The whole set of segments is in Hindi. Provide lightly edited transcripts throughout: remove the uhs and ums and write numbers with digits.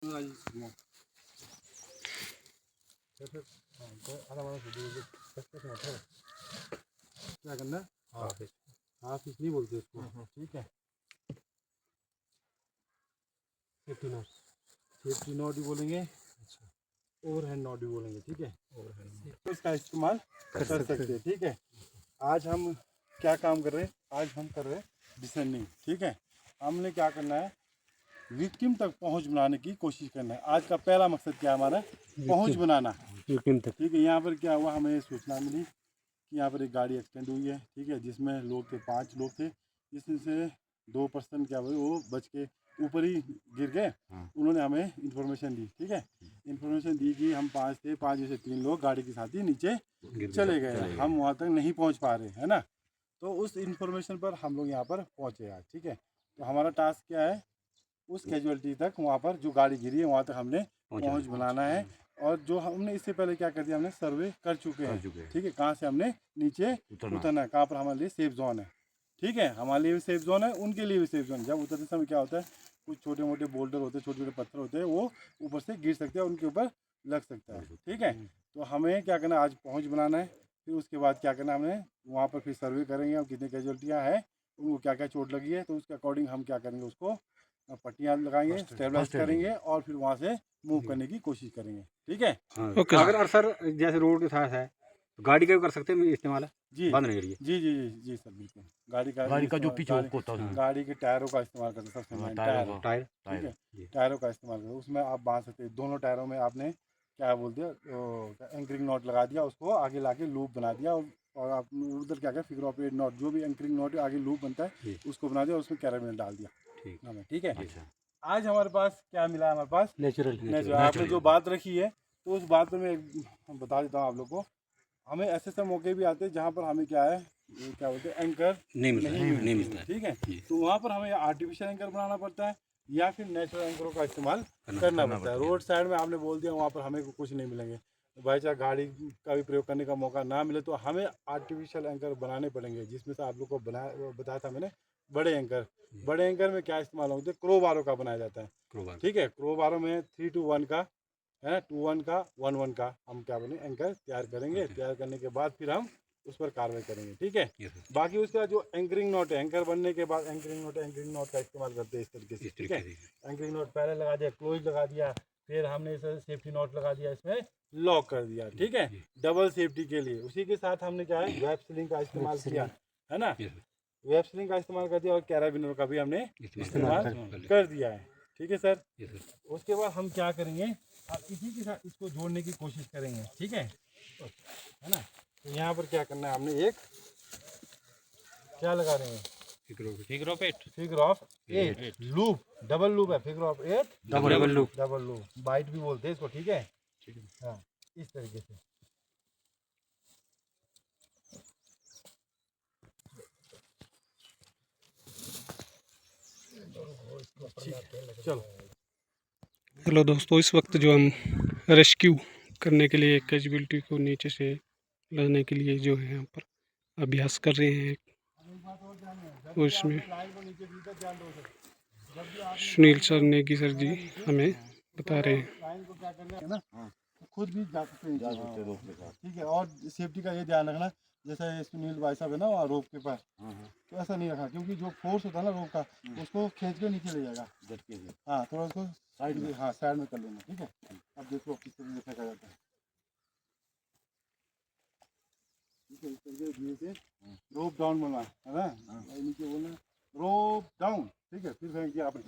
क्या करना है? हाफ इंच नहीं बोलते इसको, ठीक है। सेफ्टी नॉट भी बोलेंगे, ओवर हैंड नॉट भी बोलेंगे, ठीक है। तो इसका इस्तेमाल कर सकते हैं, ठीक है। आज हम क्या काम कर रहे हैं? आज हम कर रहे हैं डिसेंडिंग, ठीक है। हमने क्या करना है, विक्टिम तक पहुंच बनाने की कोशिश करना है। आज का पहला मकसद क्या है हमारा? पहुंच बनाना, विक्टिम तक, ठीक है। यहाँ पर क्या हुआ, हमें सूचना मिली कि यहाँ पर एक गाड़ी एक्सीडेंट हुई है, ठीक है, जिसमें लोग थे, 5 लोग थे, जिसमें से 2 पर्सन क्या हुए, वो बच के ऊपर ही गिर गए। उन्होंने हमें इंफॉर्मेशन दी, ठीक है। इंफॉर्मेशन दी कि हम 5 थे, 5 में से 3 लोग गाड़ी के साथ ही नीचे चले गए, हम वहाँ तक नहीं पहुँच पा रहे, है ना। तो उस इंफॉर्मेशन पर हम लोग यहाँ पर पहुँचे आज, ठीक है। तो हमारा टास्क क्या है, उस कैजुअलिटी तक, वहाँ पर जो गाड़ी गिरी है वहाँ तक हमने पहुँच बनाना है। और जो हमने इससे पहले क्या कर दिया, हमने सर्वे कर चुके हैं, ठीक है। कहाँ से हमने नीचे उतरना है, कहाँ पर हमारे लिए सेफ जोन है, ठीक है। हमारे लिए भी सेफ जोन है, उनके लिए भी सेफ जोन। जब उतरते समय क्या होता है, कुछ छोटे मोटे बोल्डर होते हैं, छोटे छोटे पत्थर होते हैं, वो ऊपर से गिर सकते हैं, उनके ऊपर लग सकता है, ठीक है। तो हमें क्या करना है, आज पहुँच बनाना है। फिर उसके बाद क्या करना है, हमें वहाँ पर फिर सर्वे करेंगे हम कितनी कैजुअल्टियाँ हैं, उनको क्या क्या चोट लगी है, तो उसके अकॉर्डिंग हम क्या करेंगे, उसको पट्टियाँ लगाएंगे, स्टेबलाइज करेंगे और फिर वहाँ से मूव करने की कोशिश करेंगे, ठीक है। ओके। अगर सर जैसे रोड के साथ है तो गाड़ी का भी कर सकते हैं इस्तेमाल, जी बांधने के लिए? जी जी जी जी सर, बिल्कुल। गाड़ी का जो पीछे होता है, गाड़ी के टायरों का इस्तेमाल करते हैं, सबसे मेन टायर, ठीक है। टायरों का इस्तेमाल करते हैं, उसमें आप बांध सकते हैं। दोनों टायरों में आपने क्या बोल दिया, एंकरिंग नॉट लगा दिया, उसको आगे लाके लूप बना दिया, और आप उधर क्या क्या फिगर ऑफ 8 नॉट, जो भी एंकरिंग नॉट आगे लूप बनता है उसको बना दिया, उसमें कैराबिन डाल दिया, ठीक है। आज हमारे पास क्या मिला है, हमारे पास नेचुरल। आपने जो बात रखी है, तो उस बात पर मैं बता देता हूँ आप लोग को। हमें ऐसे मौके भी आते हैं जहाँ पर हमें क्या है, क्या बोलते हैं, एंकर नहीं मिलता है, ठीक है। तो वहाँ पर हमें आर्टिफिशियल एंकर बनाना पड़ता है या फिर नेचुरल एंकरों का इस्तेमाल करना पड़ता है। रोड साइड में आपने बोल दिया, वहाँ पर हमें कुछ नहीं मिलेंगे, भाई चाहे गाड़ी का भी प्रयोग करने का मौका ना मिले, तो हमें आर्टिफिशियल एंकर बनाने पड़ेंगे, जिसमें से आप लोग को बताया था मैंने, बड़े एंकर। बड़े एंकर में क्या इस्तेमाल होते हैं, क्रोबारों का बनाया जाता है, ठीक है। क्रोबारों में 3-to-1 का है, 2-1 का 1-1 का हम क्या बने एंकर तैयार करेंगे। तैयार करने के बाद फिर हम उस पर कार्रवाई करेंगे, ठीक है। बाकी उसका जो एंकरिंग नॉट है, एंकर बनने के बाद एंकरिंग नॉट का इस्तेमाल करते हैं इस तरीके से, ठीक है। एंकरिंग नॉट पहले लगा दिया, क्लोज लगा दिया, फिर हमने इसे सेफ्टी नॉट लगा दिया, इसमें लॉक कर दिया, ठीक है, डबल सेफ्टी के लिए। उसी के साथ हमने क्या है, वेब सीलिंग का इस्तेमाल किया, है ना। वेब सीलिंग का इस्तेमाल कर दिया और कैराबिनर का भी हमने इस्तेमाल कर दिया है, ठीक है सर। उसके बाद हम क्या करेंगे, अब इसी के साथ इसको जोड़ने की कोशिश करेंगे, ठीक है ना। तो यहाँ पर क्या करना है, हमने एक क्या लगा रहे हैं, figure of 8 loop, double loop है, figure of 8 double loop bite भी बोलते हैं इसको, ठीक है। हाँ, इस तरीके से चलो। हेलो दोस्तों, इस वक्त जो हम रेस्क्यू करने के लिए कैजुअलिटी को नीचे से लाने के लिए जो है यहाँ पर अभ्यास कर रहे हैं, और इसमें सुनील सर नेगी सर जी हमें बता रहे हैं। लाइन को क्या करना है ना, खुद भी जा सकते हैं, ठीक है। और सेफ्टी का ये ध्यान रखना, जैसे सुनील भाई साहब है ना वहाँ रोप के पास, तो ऐसा नहीं रखा, क्योंकि जो फोर्स होता है ना रोप का, उसको खींच के नीचे ले जाएगा, हाँ, थोड़ा उसको साइड में, हाँ साइड में कर लेना, ठीक है। अब देखो किस तरीके से फेंका जाता है, ठीक है। इस तरीके धीरे से रोप डाउन बोलना है ना, नीचे बोलना रोप डाउन, ठीक है। फिर फेंक दिया आपने,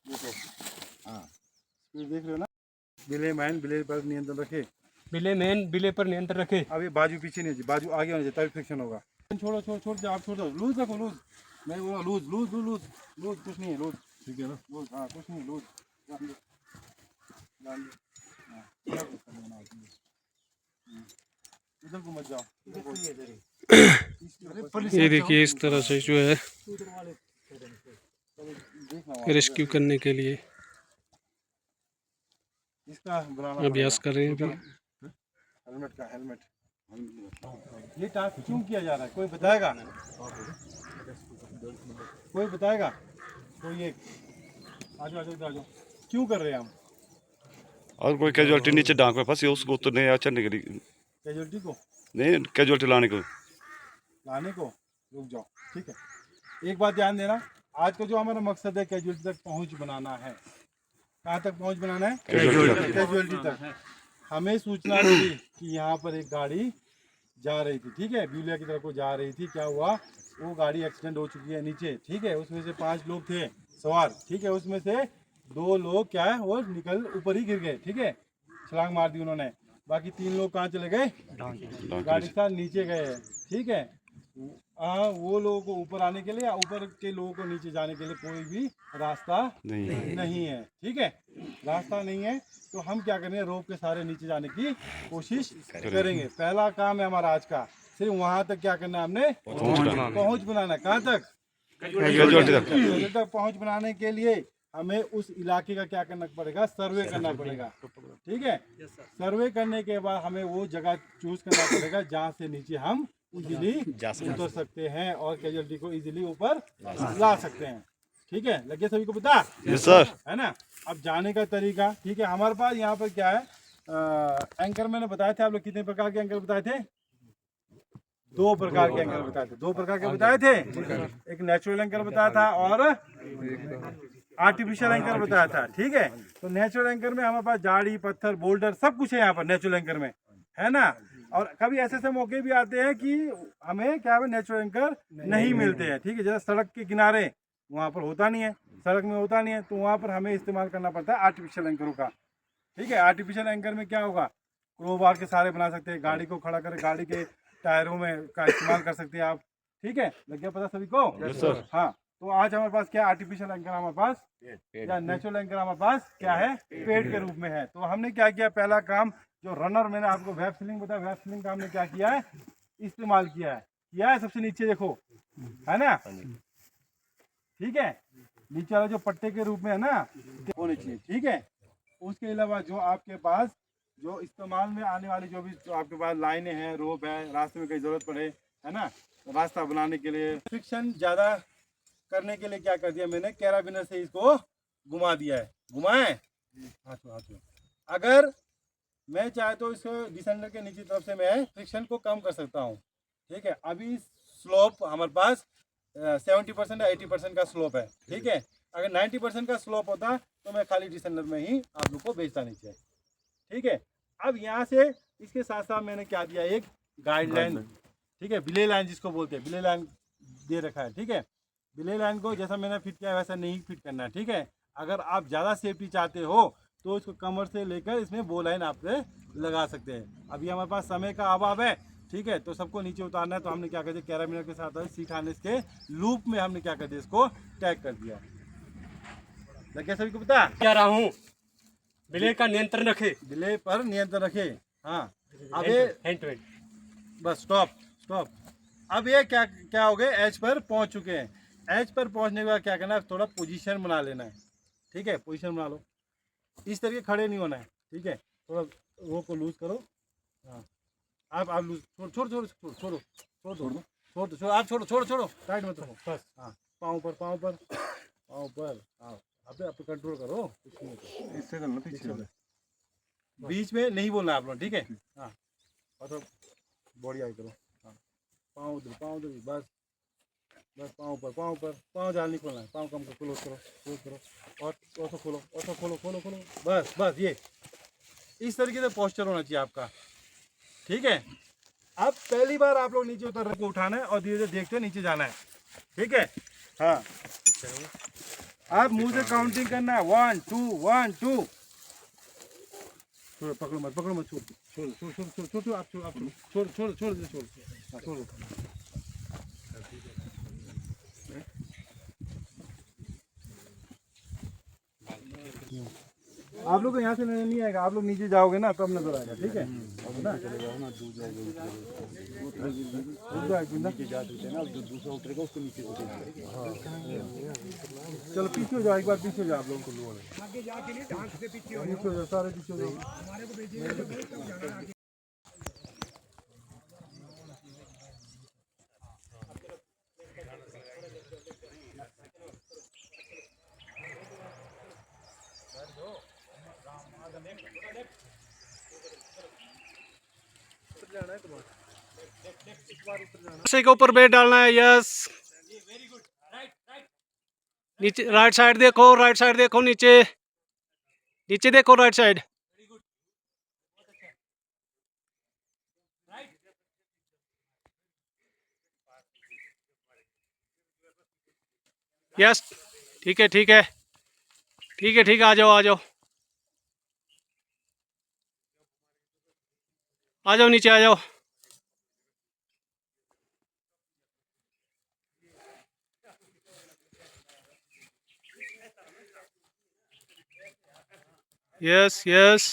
देखो, हाँ स्पीड देख रहे हो ना। बिले मैन बिले पर नियंत्रण रखे, बिले पर नियंत्रण रखे। अभी बाजू पीछे नहीं, बाजू आगे होनी चाहिए, तभी फ्रिक्शन होगा। छोड़ो छोड़ छोड़ आप छोड़ दो, लूज रखो, लूज मैं बोला, loose loose loose loose loose, कुछ नहीं है, लूज, ठीक है ना, लूज, हाँ कुछ नहीं, लूज इधर को मत जाओ, ये देखिए, इस तरह से जो है रेस्क्यू करने के लिए इसका अभ्यास कर रहे हैं अभी। हेलमेट का, हेलमेट ये टास्क क्यों किया जा रहा है, कोई बताएगा, कोई बताएगा? तो ये आ जाओ इधर आ जाओ। क्यों कर रहे हैं हम और कोई कैजुअलिटी नीचे डांग पे फंसी उसको तो नहीं चढ़ने के लिए कैजुअलिटी को नहीं कैजुअलिटी लाने को रुक जाओ, ठीक है। एक बात ध्यान देना, आज का जो हमारा मकसद है कैजुअलिटी तक पहुंच बनाना है। कहाँ तक पहुंच बनाना है? कैजुअलिटी तक। हमें सूचना मिली कि यहाँ पर एक गाड़ी जा रही थी, ठीक है, ब्यूलिया की तरफ को जा रही थी। क्या हुआ, वो गाड़ी एक्सीडेंट हो चुकी है नीचे, ठीक है। उसमें से 5 लोग थे सवार, ठीक है। उसमें से 2 लोग क्या है वो निकल ऊपर ही गिर गए, ठीक है, छलांग मार दी उन्होंने। बाकी 3 लोग कहाँ चले गए? गाड़ी के साथ नीचे गए, ठीक है। वो लोगों को ऊपर आने के लिए या ऊपर के लोगों को नीचे जाने के लिए कोई भी रास्ता नहीं है, ठीक है। रास्ता नहीं है तो हम क्या करेंगे, रोप के सारे नीचे जाने की कोशिश करेंगे। पहला काम है हमारा आज का, सिर्फ वहां तक क्या करना है, हमने पहुंच बनाना। कहाँ तक? कैजुअलिटी तक पहुंच बनाने के लिए हमें उस इलाके का क्या करना पड़ेगा, सर्वे करना पड़ेगा, ठीक है। सर्वे करने के बाद हमें वो जगह चूज करना पड़ेगा जहाँ से नीचे हम इजीली उतर सकते हैं और कैजुअलिटी को इजीली ऊपर ला सकते हैं, ठीक है। लगे सभी को पता? यस सर, है ना। अब जाने का तरीका, ठीक है। हमारे पास यहाँ पर क्या है, एंकर मैंने बताए थे। आप लोग कितने प्रकार के एंकर बताए थे? 2 प्रकार के एंकर बताए थे। 2 प्रकार के बताए थे, एक नेचुरल एंकर बताया था और आर्टिफिशियल एंकर बताया था, ठीक है। तो नेचुरल एंकर में हमारे पास झाड़ी पत्थर बोल्डर सब कुछ है यहाँ पर नेचुरल एंकर में, है ना। और कभी ऐसे ऐसे मौके भी आते हैं कि हमें क्या है नेचुरल एंकर नहीं मिलते हैं, ठीक है। जैसे सड़क के किनारे वहाँ पर होता नहीं है, सड़क में होता नहीं है, तो वहाँ पर हमें इस्तेमाल करना पड़ता है आर्टिफिशियल एंकरों का, ठीक है। आर्टिफिशियल एंकर में क्या होगा, क्रोबार के सहारे बना सकते हैं, गाड़ी को खड़ा कर गाड़ी के टायरों में का इस्तेमाल कर सकते हैं आप, ठीक है। लग गया पता सभी को? Yes sir. हाँ, तो आज हमारे पास क्या आर्टिफिशियल एंकर हमारे पास या नेचुरल एंकर हमारे पास क्या है, पेड़ के रूप में है। तो हमने क्या किया, पहला काम जो रनर मैंने आपको वेब सीलिंग बताया, वेब सीलिंग का हमने क्या किया है, इस्तेमाल किया है। सबसे नीचे देखो, है ना, ठीक है। नीचे वाला जो पट्टे के रूप में है ना होने चाहिए, ठीक है। उसके अलावा जो आपके पास जो इस्तेमाल में आने वाली जो भी जो आपके पास लाइनें हैं, रोप है, रास्ते में कहीं जरूरत पड़े, है ना, रास्ता बनाने के लिए फ्रिक्शन ज़्यादा करने के लिए क्या कर दिया मैंने, कैराबिनर से इसको घुमा दिया है। घुमाएं हाथ। अगर मैं चाहे तो इसको डिसेंडर के नीचे तरफ से मैं फ्रिक्शन को कम कर सकता हूँ, ठीक है। अभी स्लोप हमारे पास 70% या 80% का स्लोप है, ठीक है। अगर 90% का स्लोप होता तो मैं खाली डिसेंडर में ही आप लोग को भेजता नीचे, ठीक है। अब यहाँ से इसके साथ साथ मैंने क्या दिया, एक गाइडलाइन, ठीक है, बिले लाइन जिसको बोलते हैं, बिले लाइन दे रखा है, ठीक है। बिले लाइन को जैसा मैंने फिट किया वैसा नहीं फिट करना है, ठीक है। अगर आप ज़्यादा सेफ्टी चाहते हो तो इसको कमर से लेकर इसमें बो लाइन आप लगा सकते हैं। अभी हमारे पास समय का अभाव है, ठीक है, तो सबको नीचे उतारना है, तो हमने क्या कर दिया, कैराबिनर के साथ सीट हार्नेस के लूप में हमने क्या कर दिया, इसको टैग कर दिया। लगे सभी को पता? क्या रहा हूँ, बिले का नियंत्रण रखे, बिले पर नियंत्रण रखे। हाँ, अब ये बस स्टॉप। अब ये क्या हो गए, एच पर पहुंच चुके हैं। एच पर पहुंचने के बाद क्या करना है, थोड़ा पोजीशन बना लेना है, ठीक है। पोजीशन बना लो, इस तरीके खड़े नहीं होना है, ठीक है। थोड़ा वो को लूज करो। हाँ, आप लूज छोड़ो, आप छोड़ो, टाइट मत रखो बस। हाँ, पाँव पर हाँ, आप कंट्रोल करो, इससे करना पीछे, बीच में नहीं बोलना आप लोग, ठीक है। हाँ, और बॉडी आई करो। हाँ, पाँव उधर बस पाँव पर पाँव जाल नहीं खोलना है, पाँव कम क्लोज करो और खोलो बस ये इस तरीके से पोस्चर होना चाहिए आपका, ठीक है। अब पहली बार आप लोग नीचे उतर को उठाना है और धीरे धीरे देखते नीचे जाना है, ठीक है। हाँ, आप मुंह से काउंटिंग करना है, 1 2 पकड़ो मत छोड़ आप छोड़। आप लोग को यहाँ से नहीं आएगा, आप लोग नीचे जाओगे ना तब नजर आएगा, ठीक है। चलो पीछे हो जाओ, एक बार पीछे हो जाओ, आप लोगों को पीछे हो जाओ, सारे पीछे हो जाओ। के ऊपर वेट डालना है। यस, नीचे राइट साइड देखो, राइट साइड देखो, नीचे नीचे देखो, राइट साइड। यस, ठीक है ठीक है ठीक है ठीक है, आ जाओ आ जाओ आ जाओ, नीचे आ जाओ। Yes yes.